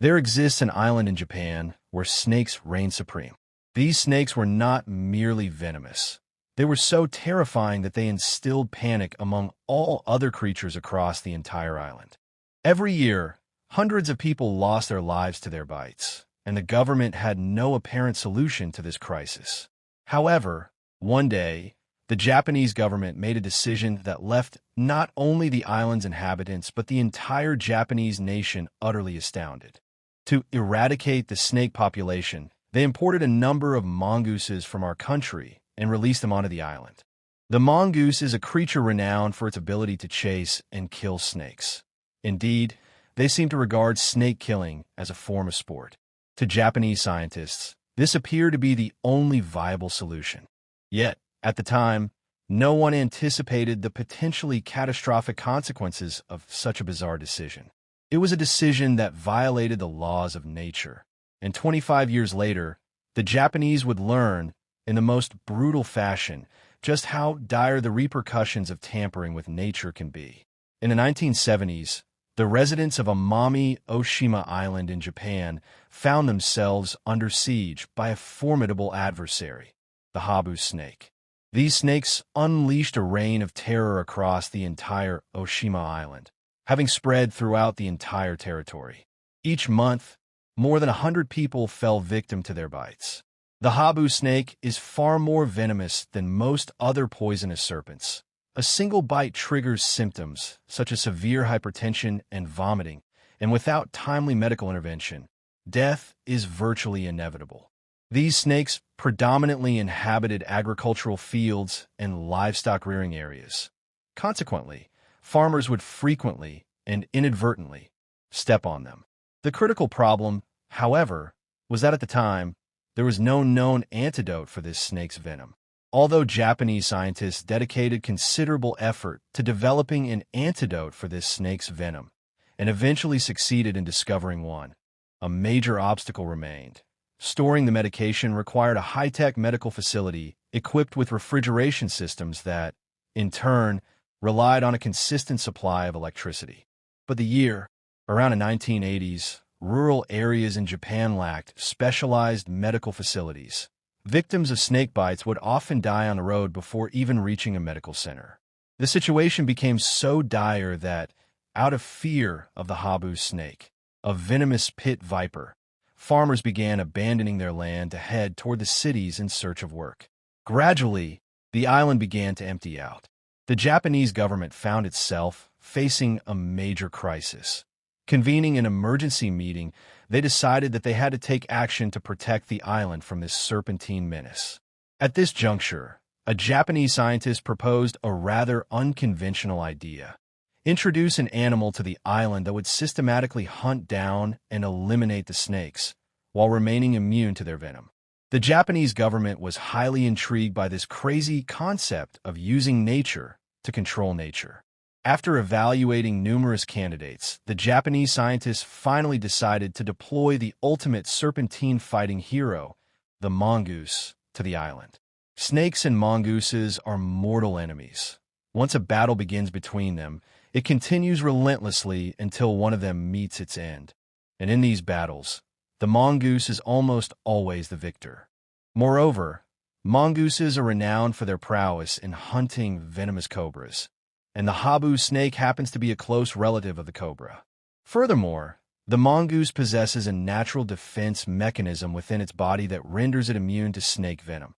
There exists an island in Japan where snakes reign supreme. These snakes were not merely venomous. They were so terrifying that they instilled panic among all other creatures across the entire island. Every year, hundreds of people lost their lives to their bites, and the government had no apparent solution to this crisis. However, one day, the Japanese government made a decision that left not only the island's inhabitants but the entire Japanese nation utterly astounded. To eradicate the snake population, they imported a number of mongooses from our country and released them onto the island. The mongoose is a creature renowned for its ability to chase and kill snakes. Indeed, they seem to regard snake killing as a form of sport. To Japanese scientists, this appeared to be the only viable solution. Yet, at the time, no one anticipated the potentially catastrophic consequences of such a bizarre decision. It was a decision that violated the laws of nature. And 25 years later, the Japanese would learn, in the most brutal fashion, just how dire the repercussions of tampering with nature can be. In the 1970s, the residents of Amami Oshima Island in Japan found themselves under siege by a formidable adversary, the Habu snake. These snakes unleashed a reign of terror across the entire Oshima Island, having spread throughout the entire territory. Each month, more than 100 people fell victim to their bites. The Habu snake is far more venomous than most other poisonous serpents. A single bite triggers symptoms such as severe hypertension and vomiting, and without timely medical intervention, death is virtually inevitable. These snakes predominantly inhabited agricultural fields and livestock rearing areas. Consequently, farmers would frequently and inadvertently step on them. The critical problem, however, was that at the time, there was no known antidote for this snake's venom. Although Japanese scientists dedicated considerable effort to developing an antidote for this snake's venom and eventually succeeded in discovering one, a major obstacle remained. Storing the medication required a high-tech medical facility equipped with refrigeration systems that, in turn, relied on a consistent supply of electricity. But the year, around the 1980s, rural areas in Japan lacked specialized medical facilities. Victims of snake bites would often die on the road before even reaching a medical center. The situation became so dire that, out of fear of the Habu snake, a venomous pit viper, farmers began abandoning their land to head toward the cities in search of work. Gradually, the island began to empty out. The Japanese government found itself facing a major crisis. Convening an emergency meeting, they decided that they had to take action to protect the island from this serpentine menace. At this juncture, a Japanese scientist proposed a rather unconventional idea. Introduce an animal to the island that would systematically hunt down and eliminate the snakes, while remaining immune to their venom. The Japanese government was highly intrigued by this crazy concept of using nature to control nature. After evaluating numerous candidates, the Japanese scientists finally decided to deploy the ultimate serpentine-fighting hero, the mongoose, to the island. Snakes and mongooses are mortal enemies. Once a battle begins between them, it continues relentlessly until one of them meets its end. And in these battles, the mongoose is almost always the victor. Moreover, mongooses are renowned for their prowess in hunting venomous cobras, and the Habu snake happens to be a close relative of the cobra. Furthermore, the mongoose possesses a natural defense mechanism within its body that renders it immune to snake venom.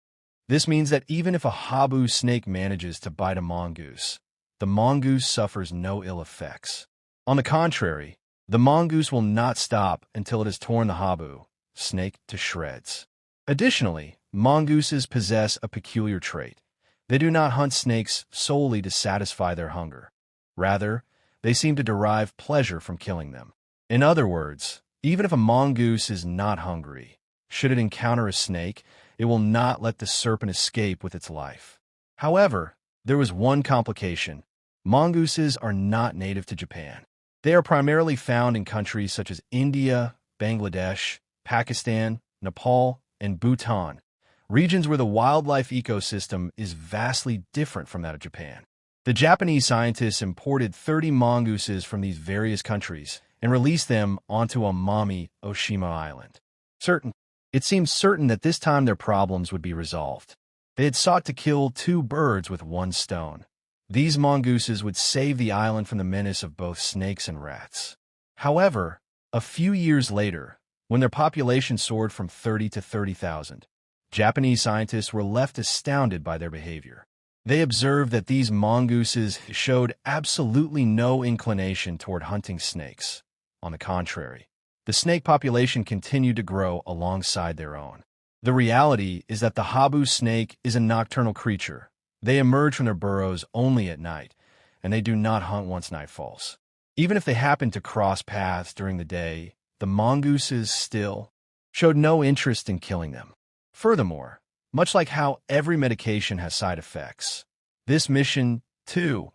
This means that even if a Habu snake manages to bite a mongoose, the mongoose suffers no ill effects. On the contrary, the mongoose will not stop until it has torn the Habu snake to shreds. Additionally, mongooses possess a peculiar trait. They do not hunt snakes solely to satisfy their hunger. Rather, they seem to derive pleasure from killing them. In other words, even if a mongoose is not hungry, should it encounter a snake, it will not let the serpent escape with its life. However, there was one complication. Mongooses are not native to Japan. They are primarily found in countries such as India, Bangladesh, Pakistan, Nepal, and Bhutan, regions where the wildlife ecosystem is vastly different from that of Japan. The Japanese scientists imported 30 mongooses from these various countries and released them onto Amami Oshima Island. It seemed certain that this time their problems would be resolved. They had sought to kill two birds with one stone. These mongooses would save the island from the menace of both snakes and rats. However, a few years later, when their population soared from 30 to 30,000, Japanese scientists were left astounded by their behavior. They observed that these mongooses showed absolutely no inclination toward hunting snakes. On the contrary, the snake population continued to grow alongside their own. The reality is that the Habu snake is a nocturnal creature. They emerge from their burrows only at night, and they do not hunt once night falls. Even if they happen to cross paths during the day, the mongooses still showed no interest in killing them. Furthermore, much like how every medication has side effects, this mission, too,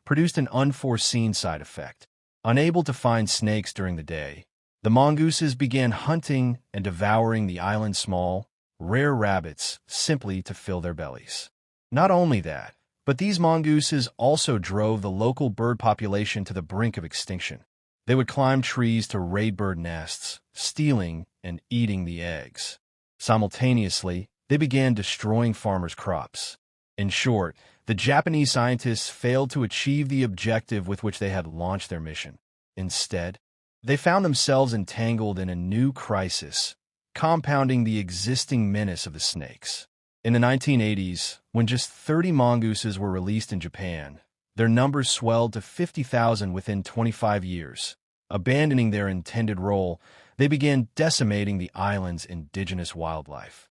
produced an unforeseen side effect. Unable to find snakes during the day, the mongooses began hunting and devouring the island's small, rare rabbits simply to fill their bellies. Not only that, but these mongooses also drove the local bird population to the brink of extinction. They would climb trees to raid bird nests, stealing and eating the eggs. Simultaneously, they began destroying farmers' crops. In short, the Japanese scientists failed to achieve the objective with which they had launched their mission. Instead, they found themselves entangled in a new crisis, compounding the existing menace of the snakes. In the 1980s, when just 30 mongooses were released in Japan, their numbers swelled to 50,000 within 25 years. Abandoning their intended role, they began decimating the island's indigenous wildlife.